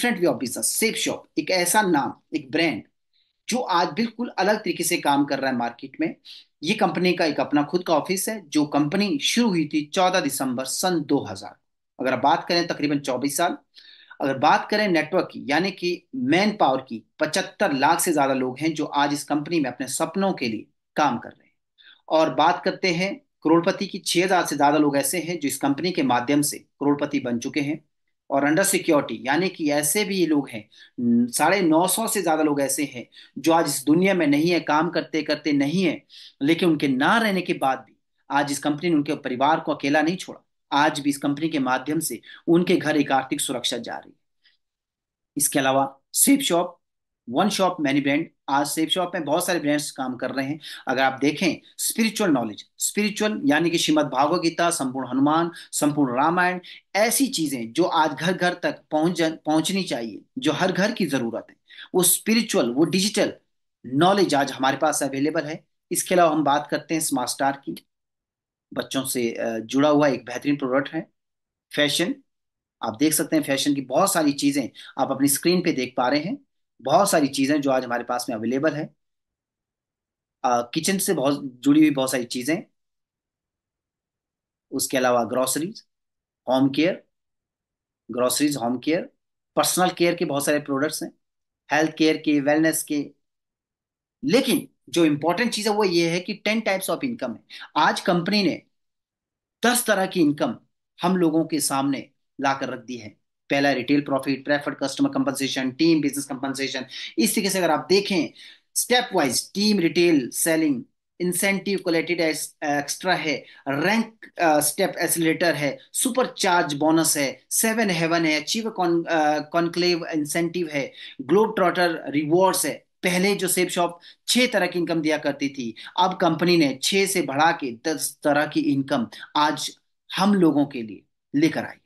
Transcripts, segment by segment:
Different way of business. Safe shop एक ऐसा नाम, एक ब्रांड जो आज बिल्कुल अलग तरीके से काम कर रहा है मार्केट में। ये कंपनी का एक अपना खुद का ऑफिस है। जो कंपनी शुरू हुई थी 14 दिसंबर सन 2000। अगर आप बात करें तकरीबन 24 साल। अगर बात करें नेटवर्क की यानी कि मैन पावर की, 75 लाख से ज्यादा लोग हैं जो आज इस कंपनी में अपने सपनों के लिए काम कर रहे हैं। और बात करते हैं करोड़पति की, 6,000 से ज्यादा लोग ऐसे हैं जो इस कंपनी के माध्यम से करोड़पति बन चुके हैं। और अंडर सिक्योरिटी यानी कि ऐसे भी ये लोग हैं, 950 से ज्यादा लोग ऐसे हैं जो आज इस दुनिया में नहीं है, काम करते करते नहीं है, लेकिन उनके ना रहने के बाद भी आज इस कंपनी ने उनके परिवार को अकेला नहीं छोड़ा। आज भी इस कंपनी के माध्यम से उनके घर एक आर्थिक सुरक्षा जा रही है। इसके अलावा safe shop, one shop many brand. आज सेफ शॉप में बहुत सारे ब्रांड्स काम कर रहे हैं। अगर आप देखें स्पिरिचुअल नॉलेज, स्पिरिचुअल यानी कि श्रीमद् भागवत गीता, संपूर्ण हनुमान, संपूर्ण रामायण, ऐसी चीजें जो आज घर घर तक पहुंचनी चाहिए, जो हर घर की जरूरत है, वो स्पिरिचुअल, वो डिजिटल नॉलेज आज हमारे पास अवेलेबल है। इसके अलावा हम बात करते हैं स्मार्ट स्टार की। बच्चों से जुड़ा हुआ एक बेहतरीन प्रोडक्ट है। फैशन, आप देख सकते हैं फैशन की बहुत सारी चीजें आप अपनी स्क्रीन पे देख पा रहे हैं। बहुत सारी चीजें जो आज हमारे पास में अवेलेबल है। किचन से बहुत जुड़ी हुई बहुत सारी चीजें। उसके अलावा groceries, home care, groceries, home care, personal care के बहुत सारे प्रोडक्ट्स हैं, हेल्थ केयर के, वेलनेस के। लेकिन जो इंपॉर्टेंट चीज है वो ये है कि 10 टाइप्स ऑफ इनकम है। आज कंपनी ने 10 तरह की इनकम हम लोगों के सामने लाकर रख दी है। पहला retail profit, preferred customer compensation, team business compensation. इस तरीके से अगर आप देखें step wise, team retail selling, incentive collated extra है, रैंक स्टेप एसिलेटर है, सुपर चार्ज बोनस है, सेवन हेवन है, अचीव कॉन्क्लेव इंसेंटिव है, ग्लोब ट्रॉटर रिवॉर्ड्स है। पहले जो सेफ शॉप 6 तरह की इनकम दिया करती थी, अब कंपनी ने 6 से बढ़ा के 10 तरह की इनकम आज हम लोगों के लिए लेकर आई है।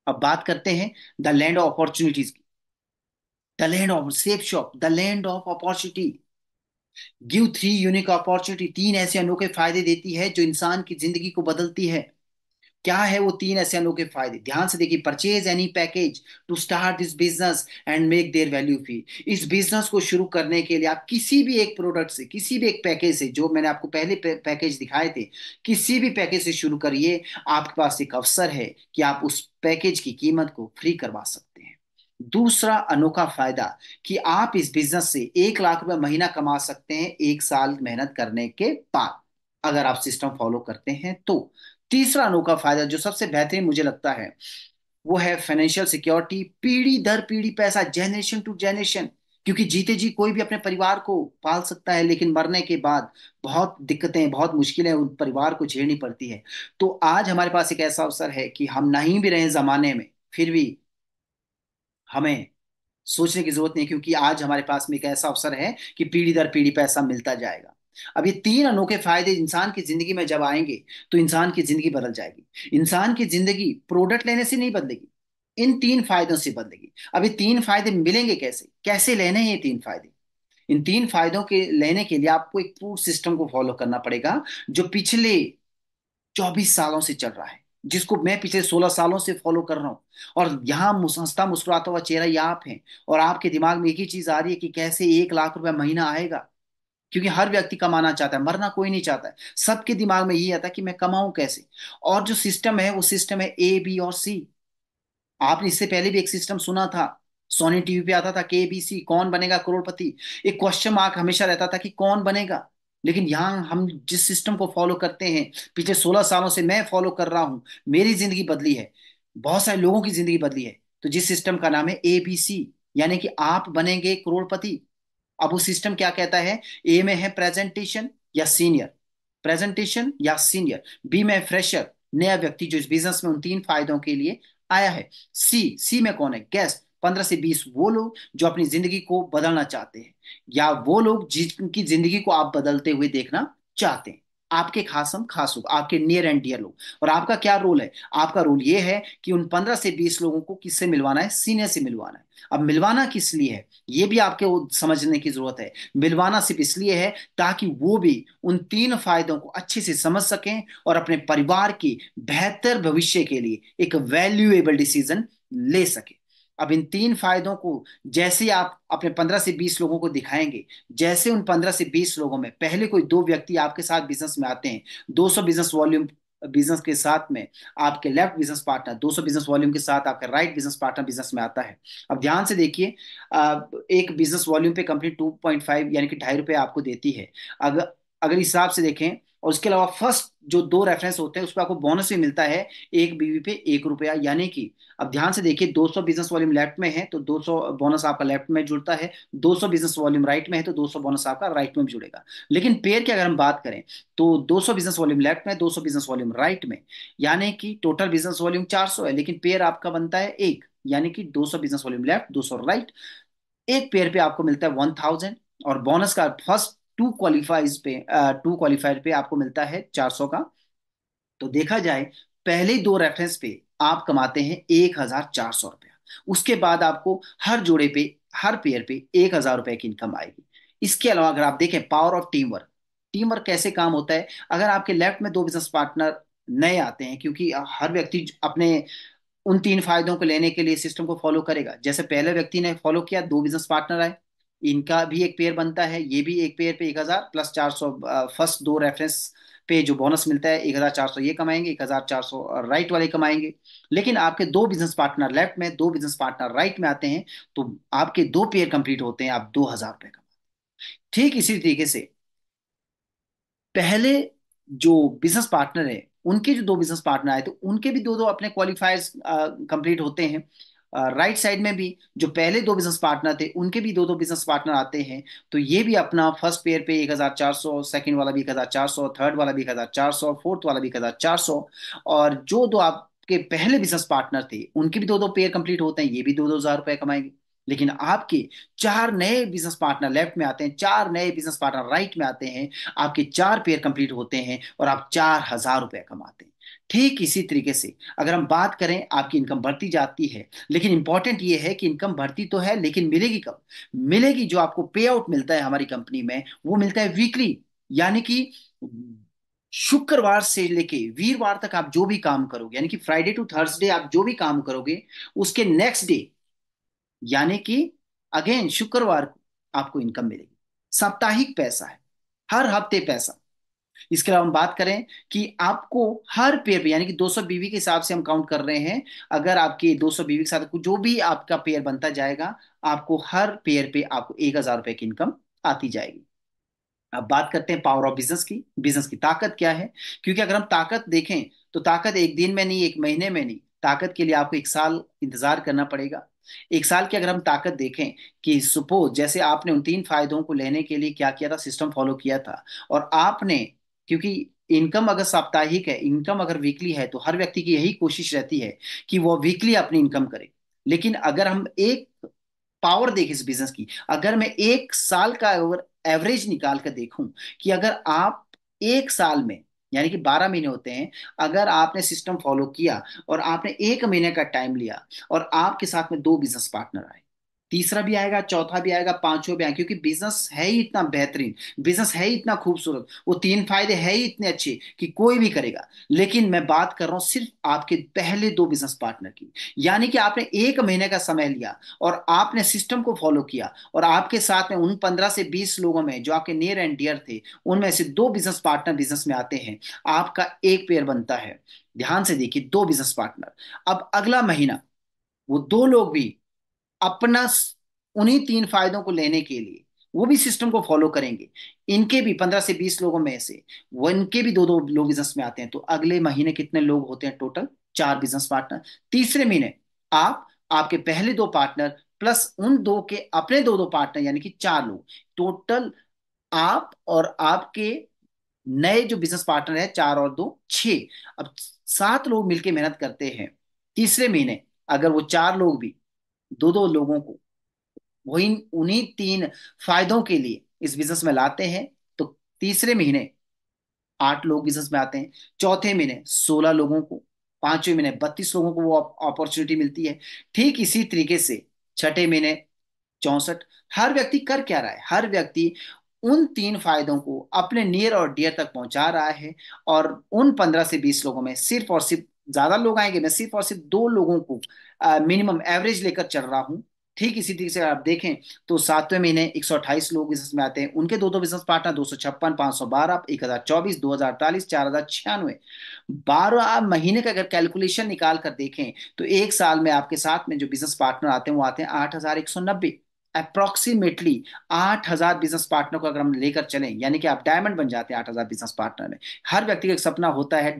अब बात करते हैं द लैंड ऑफ अपॉर्चुनिटीज की। The land of safe shop, the land of opportunity give 3 unique opportunity. 3 ऐसे अनोखे फायदे देती है जो इंसान की जिंदगी को बदलती है। क्या है वो 3 ऐसे अनोखे फायदे? ध्यान से देखिए। Purchase any package to start this business and make their value fee. इस बिजनेस को शुरू करने के लिए आप किसी भी एक प्रोडक्ट से, किसी भी एक पैकेज से, जो मैंने आपको पहले पैकेज दिखाए थे, किसी भी पैकेज से शुरू करिए। आपके पास एक अवसर है कि आप उस पैकेज की कीमत को फ्री करवा सकते हैं। दूसरा अनोखा फायदा कि आप इस बिजनेस से 1 लाख रुपए महीना कमा सकते हैं 1 साल मेहनत करने के बाद, अगर आप सिस्टम फॉलो करते हैं तो। तीसरा अनोखा फायदा जो सबसे बेहतरीन मुझे लगता है वो है फाइनेंशियल सिक्योरिटी। पीढ़ी दर पीढ़ी पैसा, जनरेशन टू जनरेशन। क्योंकि जीते जी कोई भी अपने परिवार को पाल सकता है, लेकिन मरने के बाद बहुत दिक्कतें, बहुत मुश्किलें उन परिवार को झेलनी पड़ती है। तो आज हमारे पास एक ऐसा अवसर है कि हम नहीं भी रहे जमाने में, फिर भी हमें सोचने की जरूरत नहीं, क्योंकि आज हमारे पास में एक ऐसा अवसर है कि पीढ़ी दर पीढ़ी पैसा मिलता जाएगा। अब ये 3 अनोखे फायदे इंसान की जिंदगी में जब आएंगे तो इंसान की जिंदगी बदल जाएगी। इंसान की जिंदगी प्रोडक्ट लेने से नहीं बदलेगी, इन 3 फायदों से बदलेगी। अब ये 3 फायदे मिलेंगे कैसे, कैसे लेने हैं ये 3 फायदे? इन 3 फायदों के लेने के लिए आपको एक पूर्ण सिस्टम को फॉलो करना पड़ेगा जो पिछले 24 सालों से चल रहा है, जिसको मैं पिछले 16 सालों से फॉलो कर रहा हूँ। और यहाँ हंसता मुस्कुराता हुआ चेहरा ये आप हैं, और आपके दिमाग में एक ही चीज आ रही है कि कैसे 1 लाख रुपए महीना आएगा। क्योंकि हर व्यक्ति कमाना चाहता है, मरना कोई नहीं चाहता है। सबके दिमाग में यही आता है कि मैं कमाऊं कैसे। और जो सिस्टम है वो सिस्टम है ए बी और सी। आपने इससे पहले भी एक सिस्टम सुना था, सोनी टीवी पे आता था, के बी सी, कौन बनेगा करोड़पति। एक क्वेश्चन मार्क हमेशा रहता था कि कौन बनेगा। लेकिन यहाँ हम जिस सिस्टम को फॉलो करते हैं, पिछले 16 सालों से मैं फॉलो कर रहा हूं, मेरी जिंदगी बदली है, बहुत सारे लोगों की जिंदगी बदली है। तो जिस सिस्टम का नाम है एबीसी, यानी कि आप बनेंगे करोड़पति। अब वो सिस्टम क्या कहता है? ए में है प्रेजेंटेशन या सीनियर, प्रेजेंटेशन या सीनियर। बी में फ्रेशर, नया व्यक्ति जो इस बिजनेस में उन 3 फायदों के लिए आया है। सी में कौन है? गेस्ट, 15 से 20 वो लोग जो अपनी जिंदगी को बदलना चाहते हैं, या वो लोग जिनकी जिंदगी को आप बदलते हुए देखना चाहते हैं। आपके खासम खास लोग, आपके नियर एंड डियर लोग। और आपका क्या रोल है? आपका रोल ये है कि उन 15 से 20 लोगों को किससे मिलवाना है? सीनियर से मिलवाना है। अब मिलवाना किस लिए है ये भी आपके वो समझने की जरूरत है। मिलवाना सिर्फ इसलिए है ताकि वो भी उन 3 फायदों को अच्छे से समझ सकें और अपने परिवार के बेहतर भविष्य के लिए एक वैल्यूएबल डिसीजन ले सके। अब इन तीन फायदों को जैसे ही आप अपने 15 से 20 लोगों को दिखाएंगे, जैसे उन 15 से 20 लोगों में पहले कोई दो व्यक्ति आपके साथ बिजनेस में आते हैं, 200 बिजनेस वॉल्यूम बिजनेस के साथ में आपके left business partner, 200 business volume के साथ आपका राइट बिजनेस पार्टनर बिजनेस में आता है। अब ध्यान से देखिए, एक बिजनेस वॉल्यूम पे कंपनी 2.5 यानी कि ₹2.5 आपको देती है। अगर अगर इस हिसाब से देखें, और उसके अलावा फर्स्ट जो दो रेफरेंस होते हैं उस पर आपको बोनस भी मिलता है, एक बीवी पे ₹1, यानी कि अब ध्यान से देखिए, 200 बिजनेस वॉल्यूम लेफ्ट में है तो 200 बोनस आपका लेफ्ट में जुड़ता है, 200 बिजनेस वॉल्यूम राइट में है तो 200 बोनस आपका राइट में भी जुड़ेगा। लेकिन पेयर की अगर हम बात करें तो 200 बिजनेस वॉल्यूम लेफ्ट में, 200 बिजनेस वॉल्यूम राइट में, यानी कि टोटल बिजनेस वॉल्यूम 400 है, लेकिन पेयर आपका बनता है एक, यानी कि 200 बिजनेस वॉल्यूम लेफ्ट, 200 राइट। एक पेयर पे आपको मिलता है 1000, और बोनस का फर्स्ट टू क्वालिफाइड पे आपको मिलता है 400 का। तो देखा जाए, पहले दो रेफरेंस पे आप कमाते हैं ₹1400। उसके बाद आपको हर जोड़े पे, हर पेयर पे ₹1000 की इनकम आएगी। इसके अलावा अगर आप देखें power of team work, team work कैसे काम होता है, अगर आपके लेफ्ट में दो बिजनेस पार्टनर नए आते हैं, क्योंकि हर व्यक्ति अपने उन तीन फायदों को लेने के लिए सिस्टम को फॉलो करेगा। जैसे पहले व्यक्ति ने फॉलो किया, दो बिजनेस पार्टनर आए, इनका भी एक पेयर बनता है, ये भी एक पेयर पे 1000 प्लस 400, फर्स्ट दो रेफरेंस पे जो बोनस मिलता है 1400 ये कमाएंगे, 1400 राइट वाले कमाएंगे। लेकिन आपके दो बिजनेस पार्टनर लेफ्ट में, दो बिजनेस पार्टनर राइट में आते हैं, तो आपके दो पेयर कंप्लीट होते हैं, आप ₹2000 कमाते हैं। ठीक इसी तरीके से पहले जो बिजनेस पार्टनर है, उनके जो दो बिजनेस पार्टनर आए तो उनके भी दो दो अपने क्वालिफायर्स कंप्लीट होते हैं। राइट साइड में भी जो पहले दो बिजनेस पार्टनर थे उनके भी दो दो बिजनेस पार्टनर आते हैं, तो ये भी अपना फर्स्ट पेयर पे 1400, सेकंड वाला भी 1400, थर्ड वाला भी 1400, फोर्थ वाला भी 1400। और जो दो आपके पहले बिजनेस पार्टनर थे उनके भी दो दो पेयर कंप्लीट होते हैं, ये भी ₹2000 कमाएंगे। लेकिन आपके चार नए बिजनेस पार्टनर लेफ्ट में आते हैं, चार नए बिजनेस पार्टनर राइट में आते हैं, आपके चार पेयर कंप्लीट होते हैं और आप ₹4000 कमाते हैं। ठीक इसी तरीके से अगर हम बात करें, आपकी इनकम बढ़ती जाती है, लेकिन इंपॉर्टेंट ये है कि इनकम बढ़ती तो है लेकिन मिलेगी कब? मिलेगी, जो आपको पे आउट मिलता है हमारी कंपनी में वो मिलता है वीकली, यानी कि शुक्रवार से लेके वीरवार तक आप जो भी काम करोगे, यानी कि फ्राइडे टू थर्सडे आप जो भी काम करोगे, उसके नेक्स्ट डे यानी कि अगेन शुक्रवार को आपको इनकम मिलेगी। साप्ताहिक पैसा है, हर हफ्ते पैसा। इसके अलावा हम बात करें कि आपको हर पेयर पे, यानी कि 200 बीवी के हिसाब से हम काउंट कर रहे हैं, अगर आपके 200 बीवी के साथ जो भी आपका पेयर बनता जाएगा, आपको हर पेयर पे आपको ₹1000 की इनकम आती जाएगी। अब बात करते हैं पावर ऑफ बिजनेस की, बिजनेस की ताकत क्या है। क्योंकि अगर हम ताकत देखें तो ताकत एक दिन में नहीं, एक महीने में नहीं, ताकत के लिए आपको 1 साल इंतजार करना पड़ेगा। 1 साल की अगर हम ताकत देखें, कि सपोज जैसे आपने उन तीन फायदों को लेने के लिए क्या किया था, सिस्टम फॉलो किया था, और आपने, क्योंकि इनकम अगर साप्ताहिक है, इनकम अगर वीकली है, तो हर व्यक्ति की यही कोशिश रहती है कि वो वीकली अपनी इनकम करे। लेकिन अगर हम एक पावर देखें इस बिजनेस की, अगर मैं 1 साल का अगर एवरेज निकाल कर देखूं, कि अगर आप 1 साल में, यानी कि 12 महीने होते हैं, अगर आपने सिस्टम फॉलो किया और आपने 1 महीने का टाइम लिया, और आपके साथ में दो बिजनेस पार्टनर आए, तीसरा भी आएगा, चौथा भी आएगा, पांचवा भी आएगा, क्योंकि बिजनेस है ही इतना बेहतरीन, बिजनेस है ही इतना खूबसूरत, वो तीन फायदे है ही इतने अच्छे कि कोई भी करेगा। लेकिन मैं बात कर रहा हूं सिर्फ आपके पहले दो बिजनेस पार्टनर की, यानी कि आपने 1 महीने का समय लिया और आपने सिस्टम को फॉलो किया, और आपके साथ में उन 15 से 20 लोगों में जो आपके नियर एंड डियर थे, उनमें से दो बिजनेस पार्टनर बिजनेस में आते हैं, आपका एक पेयर बनता है। ध्यान से देखिए, दो बिजनेस पार्टनर। अब अगला महीना वो दो लोग भी अपना उन्हीं तीन फायदों को लेने के लिए वो भी सिस्टम को फॉलो करेंगे, इनके भी 15 से 20 लोगों में से वो इनके भी दो दो लोग बिजनेस में आते हैं, तो अगले महीने कितने लोग होते हैं टोटल? चार बिजनेस पार्टनर। तीसरे महीने आप, आपके पहले दो पार्टनर प्लस उन दो के अपने दो दो पार्टनर, यानी कि चार लोग टोटल, आप और आपके नए जो बिजनेस पार्टनर है, चार और दो छह, अब 7 लोग मिलकर मेहनत करते हैं। तीसरे महीने अगर वो चार लोग भी दो दो लोगों को वही उन्हीं तीन फायदों के लिए इस बिजनेस में लाते हैं, तो तीसरे महीने 8 लोग बिजनेस में आते हैं, चौथे महीने 16 लोगों को, पांचवें महीने 32 लोगों को वो अपॉर्चुनिटी मिलती है। ठीक इसी तरीके से छठे महीने 64। हर व्यक्ति कर क्या रहा है, हर व्यक्ति उन तीन फायदों को अपने नियर और डियर तक पहुंचा रहा है, और उन 15 से 20 लोगों में सिर्फ और सिर्फ, ज्यादा लोग आएंगे, मैं सिर्फ और सिर्फ दो लोगों को मिनिमम एवरेज लेकर चल रहा हूँ। ठीक इसी तरीके से अगर आप देखें तो 7वें महीने 128 लोग बिजनेस में आते हैं, उनके दो दो बिजनेस पार्टनर 256, 512, 1024, 2048, 4096। 12 महीने का अगर कैलकुलेशन निकाल कर देखें तो एक साल में आपके साथ में जो बिजनेस पार्टनर आते हैं वो आते हैं 8190। अप्रोक्सीमेटली 8000 बिजनेस पार्टनर को अगर हम लेकर चलें, यानी कि आप डायमंड बन जाते हैं 8000 बिजनेस पार्टनर में। हर व्यक्ति का एक सपना होता है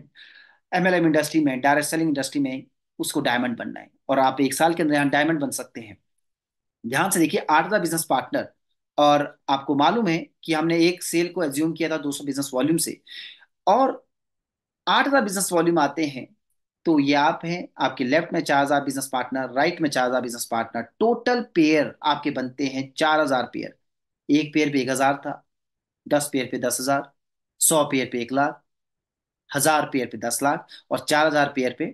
एमएलएम इंडस्ट्री में, डायरेक्ट सेलिंग इंडस्ट्री में उसको डायमंड बनना है, और आप एक साल के अंदर यहाँ डायमंड बन सकते हैं। ध्यान से देखिए, 8000 बिजनेस पार्टनर, और आपको मालूम है कि हमने एक सेल को एज्यूम किया था 200 बिजनेस वॉल्यूम से, और 8000 बिजनेस वॉल्यूम आते हैं। तो ये आप हैं, आपके लेफ्ट में 4000 बिजनेस पार्टनर, राइट में 4000 बिजनेस पार्टनर, टोटल पेयर आपके बनते हैं 4000 पेयर। एक पेयर पे 1000 था, 10 पेयर पे 10,000, 100 पेयर पे 1 लाख, 1000 पेयर पे 10 लाख, और 4000 पेयर पे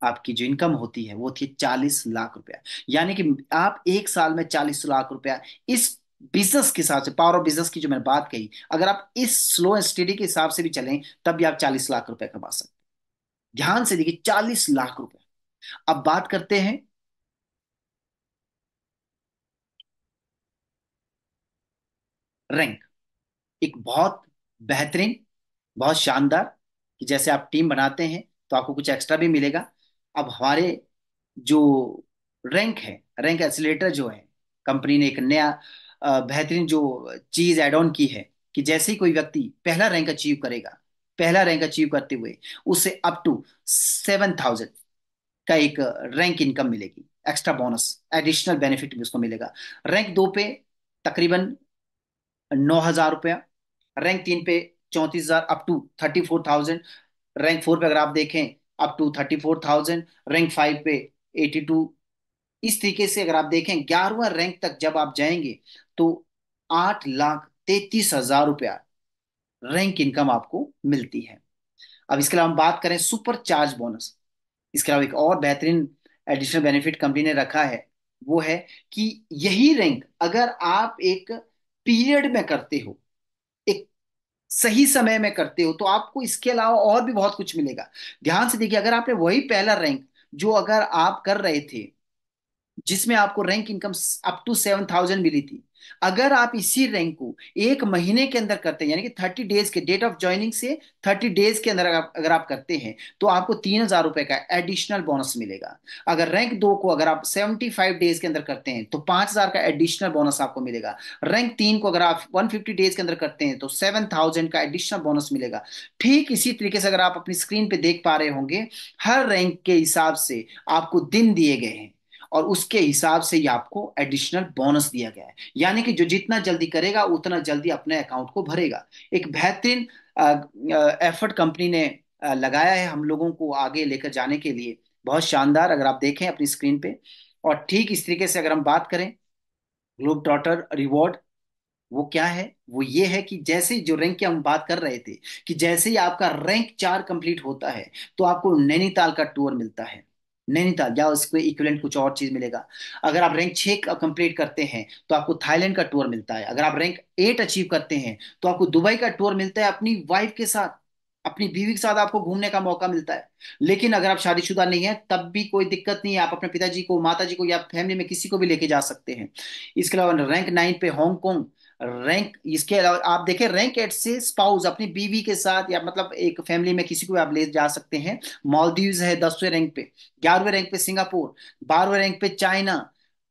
आपकी जो इनकम होती है वो थी 40 लाख रुपया। यानी कि आप एक साल में 40 लाख रुपया इस बिजनेस के हिसाब से, पावर ऑफ बिजनेस की जो मैंने बात कही, अगर आप इस स्लो एंड स्टडी के हिसाब से भी चलें तब भी आप 40 लाख रुपया कमा सकते हैं। ध्यान से देखिए, 40 लाख रुपया। अब बात करते हैं रैंक। एक बहुत बेहतरीन, बहुत शानदार, कि जैसे आप टीम बनाते हैं तो आपको कुछ एक्स्ट्रा भी मिलेगा। अब हमारे जो रैंक है, रैंक एक्सीलेटर जो है, कंपनी ने एक नया बेहतरीन जो चीज ऐड ऑन की है, कि जैसे ही कोई व्यक्ति पहला रैंक अचीव करेगा, पहला रैंक अचीव करते हुए उसे अप टू 7,000 का एक रैंक इनकम मिलेगी, एक्स्ट्रा बोनस, एडिशनल बेनिफिट भी उसको मिलेगा। रैंक 2 पे तकरीबन 9,000 रुपया, रैंक 3 पे 34,000, अप टू 34,000। रैंक 4 पे अगर आप देखें अप टू 34,000, रैंक 5 पे 82। इस तरीके से अगर आप देखें 11वां रैंक तक जब आप जाएंगे तो 8,33,000 रुपया रैंक इनकम आपको मिलती है। अब इसके अलावा हम बात करें सुपर चार्ज बोनस। इसके अलावा एक और बेहतरीन एडिशनल बेनिफिट कंपनी ने रखा है, वो है कि यही रैंक अगर आप एक पीरियड में करते हो, एक सही समय में करते हो, तो आपको इसके अलावा और भी बहुत कुछ मिलेगा। ध्यान से देखिए, अगर आपने वही पहला रैंक जो अगर आप कर रहे थे, जिसमें आपको रैंक इनकम अप टू 7,000 मिली थी, अगर आप इसी रैंक को एक महीने के अंदर करते हैं, यानी कि 30 डेज के डेट ऑफ ज्वाइनिंग से 30 डेज के अंदर अगर आप करते हैं, तो आपको 3,000 रुपए का एडिशनल बोनस मिलेगा। अगर रैंक 2 को अगर आप 75 डेज के अंदर करते हैं तो 5,000 का एडिशनल बोनस आपको मिलेगा। रैंक 3 को अगर आप 150 डेज के अंदर करते हैं तो 7,000 का एडिशनल बोनस मिलेगा। ठीक इसी तरीके से अगर आप अपनी स्क्रीन पे देख पा रहे होंगे, हर रैंक के हिसाब से आपको दिन दिए गए हैं, और उसके हिसाब से ही आपको एडिशनल बोनस दिया गया है। यानी कि जो जितना जल्दी करेगा उतना जल्दी अपने अकाउंट को भरेगा। एक बेहतरीन एफर्ट कंपनी ने लगाया है हम लोगों को आगे लेकर जाने के लिए। बहुत शानदार, अगर आप देखें अपनी स्क्रीन पे। और ठीक इस तरीके से अगर हम बात करें ग्लोब ट्रॉटर रिवॉर्ड, वो क्या है? वो ये है कि जैसे ही जो रैंक की हम बात कर रहे थे, कि जैसे ही आपका रैंक 4 कंप्लीट होता है तो आपको नैनीताल का टूर मिलता है। नैनीताल या उसको इक्विवेलेंट कुछ और चीज मिलेगा। अगर आप रैंक 6 कंप्लीट करते हैं तो आपको थाईलैंड का टूर मिलता है। अगर आप रैंक 8 अचीव करते हैं तो आपको दुबई का टूर मिलता है, अपनी वाइफ के साथ, अपनी बीवी के साथ आपको घूमने का मौका मिलता है। लेकिन अगर आप शादीशुदा नहीं है तब भी कोई दिक्कत नहीं है, आप अपने पिताजी को, माताजी को, या फैमिली में किसी को भी लेके जा सकते हैं। इसके अलावा रैंक 9 पे हांगकांग। रैंक इसके अलावा आप देखें, रैंक 8 से स्पाउस अपनी बीवी के साथ, या मतलब एक फैमिली में किसी को भी आप ले जा सकते हैं। मालदीव्स है 10वें रैंक पे, 11वें रैंक पे सिंगापुर, 12वें रैंक पे चाइना,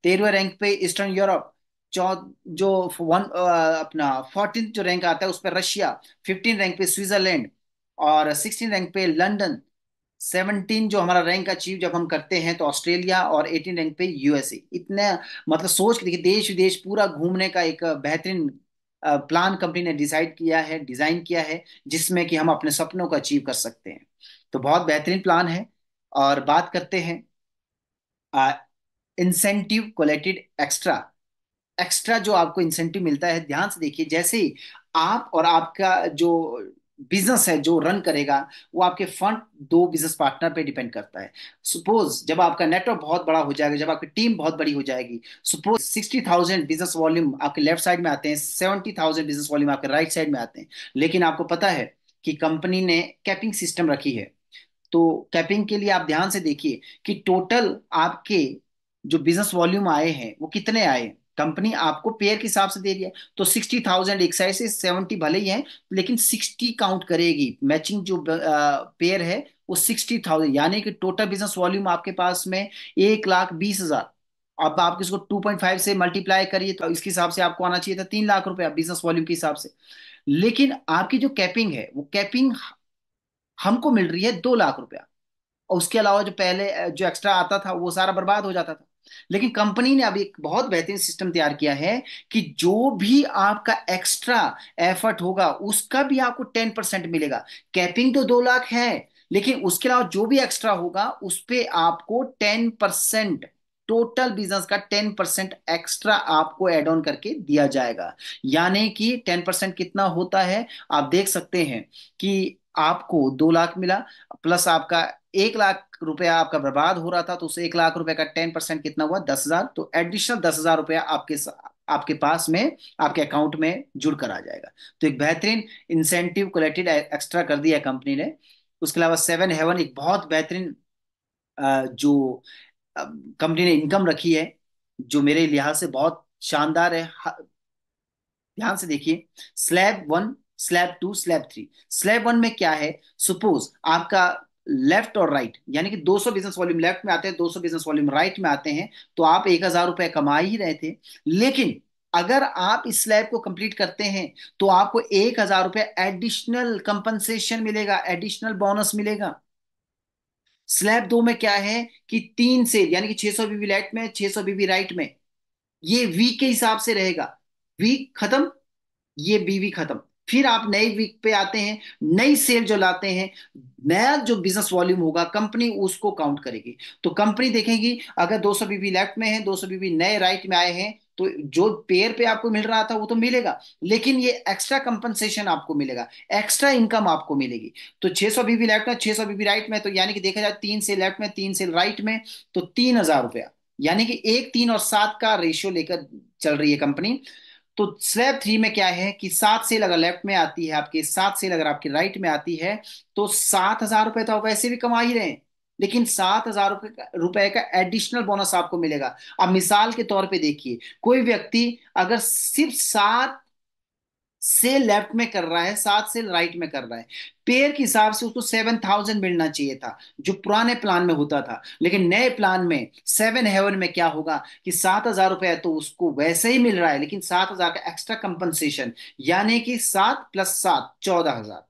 13वें रैंक पे ईस्टर्न यूरोप, चौ जो अपना 14th जो रैंक आता है उस पर रशिया, 15 रैंक पे स्विट्जरलैंड, और 16 रैंक पे लंदन, 17 जो हमारा रैंक अचीव जब हम करते हैं तो ऑस्ट्रेलिया, और 18 रैंक पे यूएसए। इतने, मतलब सोच के देखिए, देश विदेश पूरा घूमने का एक बेहतरीन प्लान कंपनी ने डिसाइड किया है, डिजाइन किया है, जिसमें कि हम अपने सपनों को अचीव कर सकते हैं। तो बहुत बेहतरीन प्लान है। और बात करते हैं इंसेंटिव कोलेक्टेड एक्स्ट्रा। एक्स्ट्रा जो आपको इंसेंटिव मिलता है, ध्यान से देखिए, जैसे ही आप और आपका जो बिजनेस है जो रन करेगा, वो आपके फंड दो बिजनेस पार्टनर पे डिपेंड करता है। सपोज जब आपका नेटवर्क बहुत बड़ा हो जाएगा, जब आपकी टीम बहुत बड़ी हो जाएगी, सपोज 60,000 बिजनेस वॉल्यूम आपके लेफ्ट साइड में आते हैं, 70,000 बिजनेस वॉल्यूम आपके राइट साइड में आते हैं, लेकिन आपको पता है कि कंपनी ने कैपिंग सिस्टम रखी है। तो कैपिंग के लिए आप ध्यान से देखिए कि टोटल आपके जो बिजनेस वॉल्यूम आए हैं वो कितने आए हैं। कंपनी आपको पेयर के हिसाब से दे रही है, तो 60,000 एक साइड से 70 भले ही है, लेकिन 60 काउंट करेगी। मैचिंग जो पेयर है वो 60,000, यानी कि टोटल बिजनेस वॉल्यूम आपके पास में 1,20,000। अब आप इसको 2.5 से मल्टीप्लाई करिए तो इसके हिसाब से आपको आना चाहिए था 3 लाख रुपया बिजनेस वॉल्यूम के हिसाब से। लेकिन आपकी जो कैपिंग है वो कैपिंग हमको मिल रही है 2 लाख रुपया। और उसके अलावा जो पहले जो एक्स्ट्रा आता था वो सारा बर्बाद हो जाता था। लेकिन कंपनी ने अभी एक बहुत बेहतरीन सिस्टम तैयार किया है कि जो भी आपका एक्स्ट्रा एफर्ट होगा उसका भी आपको 10% मिलेगा। कैपिंग तो 2 लाख है, लेकिन उसके अलावा जो भी एक्स्ट्रा होगा उस पे आपको 10%, टोटल बिजनेस का 10% एक्स्ट्रा आपको एड ऑन करके दिया जाएगा। यानी कि 10% कितना होता है, आप देख सकते हैं कि आपको 2 लाख मिला, प्लस आपका 1 लाख रुपया आपका बर्बाद हो रहा था, तो उस 1 लाख रुपए का 10% कितना हुआ, 10,000। तो एडिशनल 10,000 रुपया आपके पास में, आपके अकाउंट में जुड़ कर आ जाएगा। तो एक बेहतरीन इंसेंटिव कलेक्टेड एक्स्ट्रा कर दिया कंपनी ने। उसके अलावा सेवन हेवन एक बहुत बेहतरीन जो कंपनी ने इनकम रखी है, जो मेरे लिहाज से बहुत शानदार है। ध्यान से देखिए, स्लैब 1, स्लैब 2, स्लैब 3। स्लैब 1 में क्या है, सपोज आपका लेफ्ट और राइट, यानी कि 200 बिजनेस वॉल्यूम लेफ्ट में आते हैं, 200 बिजनेस वॉल्यूम राइट में आते हैं, तो आप 1,000 रुपए कमा ही रहे थे। लेकिन अगर आप इस स्लैब को कंप्लीट करते हैं तो आपको 1,000 रुपए एडिशनल कंपनसेशन मिलेगा, एडिशनल बोनस मिलेगा। स्लैब 2 में क्या है कि 3 सेल, यानी कि 600 बीबी लेफ्ट में, 600 बीबी राइट में, ये वीक के हिसाब से रहेगा। वीक खत्म, ये बीवी खत्म, फिर आप नई वीक पे आते हैं, नई सेल जो लाते हैं, नया जो बिजनेस वॉल्यूम होगा कंपनी उसको काउंट करेगी। तो कंपनी देखेगी अगर 200 बीबी लेफ्ट में है, 200 बीबी नए राइट में आए हैं, तो जो पेयर पे आपको मिल रहा था वो तो मिलेगा, लेकिन ये एक्स्ट्रा कंपनसेशन आपको मिलेगा, एक्स्ट्रा इनकम आपको मिलेगी। तो 600 बीबी लेफ्ट में, 600 बीबी राइट में, तो यानी कि देखा जाए 3 से लेफ्ट में, 3 से राइट में, तो 3,000 रुपया, यानी कि 1, 3 और 7 का रेशियो लेकर चल रही है कंपनी। तो स्लैब 3 में क्या है कि 7 सेल अगर लेफ्ट में आती है आपकी, 7 सेल अगर आपकी राइट में आती है, तो 7,000 रुपए तो आप वैसे भी कमा ही रहे हैं, लेकिन 7,000 रुपए का एडिशनल बोनस आपको मिलेगा। अब मिसाल के तौर पे देखिए, कोई व्यक्ति अगर सिर्फ 7 सेल लेफ्ट में कर रहा है, 7 सेल राइट में कर रहा है, पेयर के हिसाब से उसको 7,000 मिलना चाहिए था, जो पुराने प्लान में होता था। लेकिन नए प्लान में सेवन हेवन में क्या होगा कि 7,000 रुपया तो उसको वैसे ही मिल रहा है, लेकिन 7,000 का एक्स्ट्रा कंपनसेशन, यानी कि 7 + 7 14,000।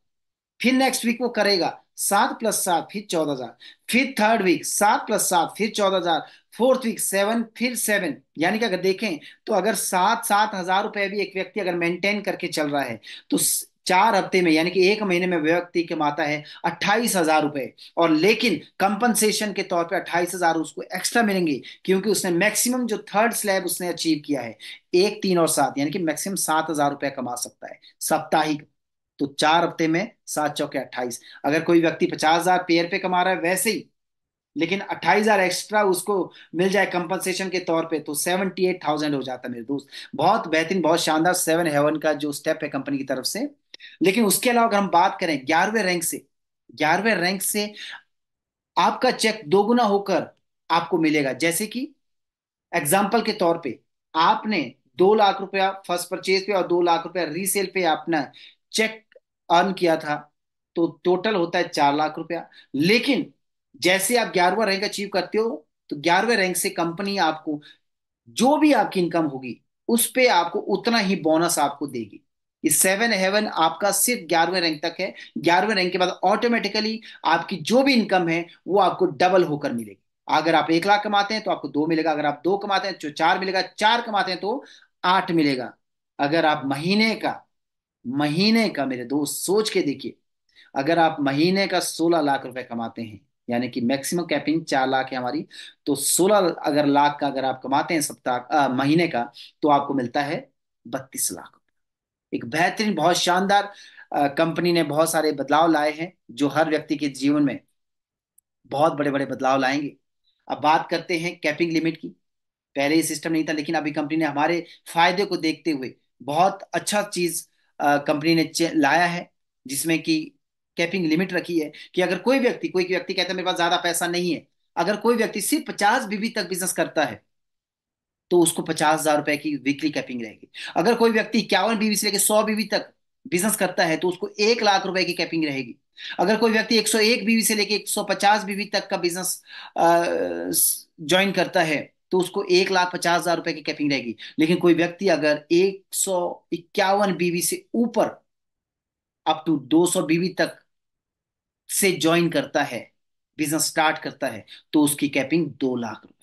फिर नेक्स्ट वीक वो करेगा 7 + 7 फिर 14,000, फिर थर्ड वीक 7 + 7 फिर 14,000, फोर्थ वीक 7 फिर 7। यानी कि अगर देखें तो अगर 7,000 रुपए भी एक व्यक्ति अगर मेंटेन करके चल रहा है, तो 4 हफ्ते में, यानी कि एक महीने में व्यक्ति कमाता है 28,000 रुपए। और लेकिन कंपनसेशन के तौर पे 28,000 उसको एक्स्ट्रा मिलेंगे, क्योंकि उसने मैक्सिमम जो थर्ड स्लैब उसने अचीव किया है, 1, 3 और 7, यानी कि मैक्सिमम 7,000 रुपए कमा सकता है साप्ताहिक। तो 4 हफ्ते में 7 × 4 = 28। अगर कोई व्यक्ति 50,000 पेयर पे कमा रहा है वैसे ही, लेकिन 28,000 एक्स्ट्रा उसको मिल जाए कंपनसेशन के तौर पे, तो 78,000 हो जाता है मेरे दोस्त। बहुत बेहतरीन, बहुत शानदार सेवन हेवन का जो स्टेप है कंपनी की तरफ से। लेकिन उसके अलावा अगर हम बात करें 11वें रैंक से, 11वें रैंक से आपका चेक दोगुना होकर आपको मिलेगा। जैसे कि एग्जाम्पल के तौर पे आपने 2 लाख रुपया फर्स्ट परचेज पे और 2 लाख रुपया रीसेल पे अपना चेक अर्न किया था, तो टोटल होता है 4 लाख रुपया। लेकिन जैसे आप 11वां रैंक अचीव करते हो, तो 11वें रैंक से कंपनी आपको जो भी आपकी इनकम होगी उस पे आपको उतना ही बोनस आपको देगी। इस सेवन हेवन आपका सिर्फ 11वें रैंक तक है। 11वें रैंक के बाद ऑटोमेटिकली आपकी जो भी इनकम है वो आपको डबल होकर मिलेगी। अगर आप 1 लाख कमाते हैं तो आपको 2 मिलेगा, अगर आप 2 कमाते हैं तो 4 मिलेगा, 4 कमाते हैं तो 8 मिलेगा। अगर आप महीने का मेरे दोस्त सोच के देखिए, अगर आप महीने का 16 लाख रुपए कमाते हैं, यानी कि मैक्सिमम कैपिंग 4 लाख है हमारी, तो 16 अगर लाख का अगर आप कमाते हैं महीने का, तो आपको मिलता है 32 लाख। एक बेहतरीन, बहुत शानदार कंपनी ने बहुत सारे बदलाव लाए हैं जो हर व्यक्ति के जीवन में बहुत बड़े बड़े बदलाव लाएंगे। अब बात करते हैं कैपिंग लिमिट की। पहले ये सिस्टम नहीं था, लेकिन अभी कंपनी ने हमारे फायदे को देखते हुए बहुत अच्छा चीज कंपनी ने लाया है, जिसमें कि कैपिंग लिमिट रखी है कि अगर कोई व्यक्ति कहता है मेरे पास ज्यादा पैसा नहीं है, अगर कोई व्यक्ति सिर्फ 50 बीबी तक बिजनेस करता है तो उसको 50,000 रुपए की वीकली कैपिंग रहेगी। अगर कोई व्यक्ति 51 बीबी से लेकर 100 बीबी तक बिजनेस करता है तो उसको 1 लाख रुपए की कैपिंग रहेगी। अगर कोई व्यक्ति 101 बीबी से लेकर 150 बीबी तक का बिजनेस ज्वाइन करता है तो उसको 1,50,000 रुपए की कैपिंग रहेगी। लेकिन कोई व्यक्ति अगर 151 बीबी से ऊपर अप टू 200 बीबी तक से ज्वाइन करता है, बिजनेस स्टार्ट करता है, तो उसकी कैपिंग 2 लाख रुपए।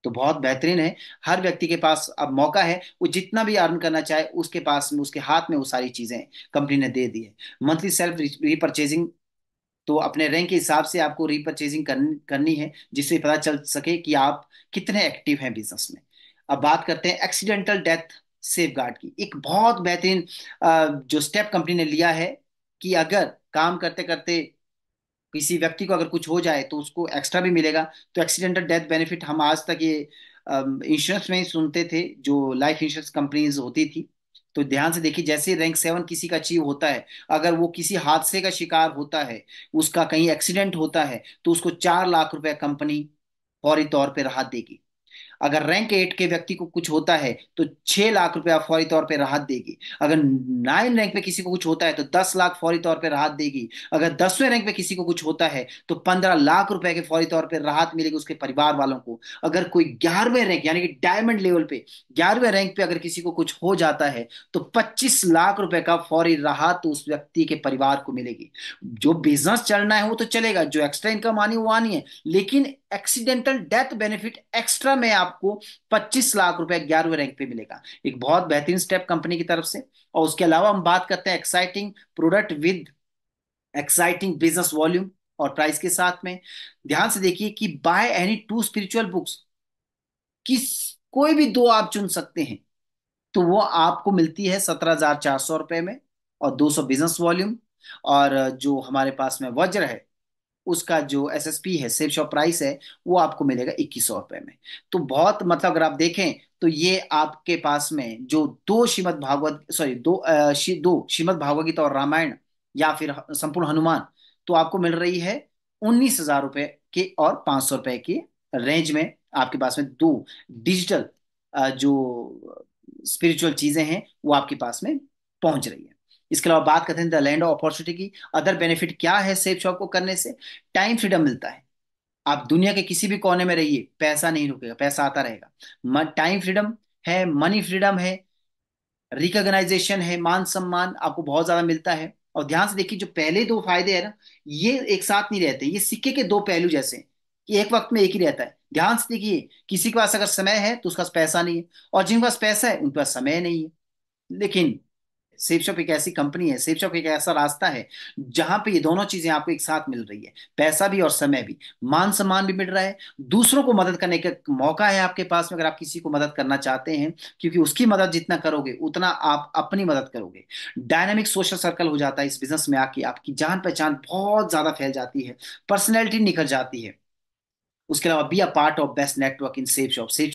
तो बहुत बेहतरीन है। हर व्यक्ति के पास अब मौका है, वो जितना भी अर्न करना चाहे उसके पास में, उसके हाथ में वो सारी चीजें कंपनी ने दे दी है। मंथली सेल्फ रीपरचेजिंग, तो अपने रैंक के हिसाब से आपको रीपरचेजिंग करनी है, जिससे पता चल सके कि आप कितने एक्टिव हैं बिजनेस में। अब बात करते हैं एक्सीडेंटल डेथ सेफ गार्ड की। एक बहुत बेहतरीन जो स्टेप कंपनी ने लिया है कि अगर काम करते करते किसी व्यक्ति को अगर कुछ हो जाए तो उसको एक्स्ट्रा भी मिलेगा। तो एक्सीडेंटल डेथ बेनिफिट हम आज तक ये इंश्योरेंस में ही सुनते थे, जो लाइफ इंश्योरेंस कंपनीज होती थी। तो ध्यान से देखिए, जैसे रैंक 7 किसी का अचीव होता है, अगर वो किसी हादसे का शिकार होता है, उसका कहीं एक्सीडेंट होता है, तो उसको 4 लाख रुपए कंपनी फौरी तौर पे राहत देगी। अगर रैंक 8 के व्यक्ति को कुछ होता है तो 6 लाख रुपया फौरी तौर पे राहत देगी। अगर 9 रैंक पे किसी को कुछ होता है तो 10 लाख फौरी तौर पे राहत देगी। अगर 10वें रैंक पे किसी को कुछ होता है तो 15 लाख रुपए के फौरी तौर पे राहत मिलेगी उसके परिवार वालों को। अगर कोई 11वें रैंक यानी कि डायमंड लेवल पे 11वें रैंक पे अगर किसी को कुछ हो जाता है तो 25 लाख रुपए का फौरी राहत उस व्यक्ति के परिवार को मिलेगी। जो बिजनेस चलना है वो तो चलेगा, जो एक्स्ट्रा इनकम आनी है वो आनी है, लेकिन एक्सीडेंटल डेथ बेनिफिट एक्स्ट्रा में आपको 25 लाख रुपए 11वें रैंक पे मिलेगा। एक बहुत बेहतरीन स्टेप कंपनी की तरफ से। और उसके अलावा हम बात करते हैं exciting product with exciting business volume और प्राइस के साथ में। ध्यान से देखिए कि बाय एनी 2 स्पिरिचुअल बुक्स, किस कोई भी 2 आप चुन सकते हैं, तो वो आपको मिलती है 17,400 रुपए में, और 200 बिजनेस वॉल्यूम। और जो हमारे पास में वज्र है, उसका जो एसएसपी है, सेल शॉप प्राइस है, वो आपको मिलेगा 2100 रुपए में। तो बहुत मतलब अगर आप देखें तो ये आपके पास में जो दो श्रीमद् भागवत सॉरी दो श्रीमद् भागवत गीता और रामायण या फिर संपूर्ण हनुमान, तो आपको मिल रही है 19,000 रुपए के और 500 रुपए के रेंज में। आपके पास में दो डिजिटल जो स्पिरिचुअल चीजें हैं वो आपके पास में पहुंच रही है। इसके अलावा बात करते हैं द लैंड ऑफ अपॉर्चुनिटी की। अदर बेनिफिट क्या है सेफ शॉप को करने से? टाइम फ्रीडम मिलता है। आप दुनिया के किसी भी कोने में रहिए, पैसा नहीं रुकेगा, पैसा आता रहेगा। टाइम फ्रीडम है, मनी फ्रीडम है, रिकॉग्नाइजेशन है, मान सम्मान आपको बहुत ज्यादा मिलता है। और ध्यान से देखिए, जो पहले दो फायदे हैं ना, ये एक साथ नहीं रहते, ये सिक्के के दो पहलू जैसे हैं कि एक वक्त में एक ही रहता है। ध्यान से देखिए, किसी के पास अगर समय है तो उसके पास पैसा नहीं है, और जिनके पास पैसा है उनके पास समय नहीं है। लेकिन सेफ शॉप एक ऐसी कंपनी है, सेफ शॉप एक ऐसा रास्ता है जहां पे ये दोनों चीजें आपको एक साथ मिल रही है, पैसा भी और समय भी, मान सम्मान भी मिल रहा है, दूसरों को मदद करने का मौका है आपके पास में अगर आप किसी को मदद करना चाहते हैं, क्योंकि उसकी मदद जितना करोगे उतना आप अपनी मदद करोगे। डायनामिक सोशल सर्कल हो जाता है इस बिजनेस में आके, आपकी जान पहचान बहुत ज्यादा फैल जाती है, पर्सनैलिटी निखर जाती है। उसके अलावा be a part of best network in safe shop.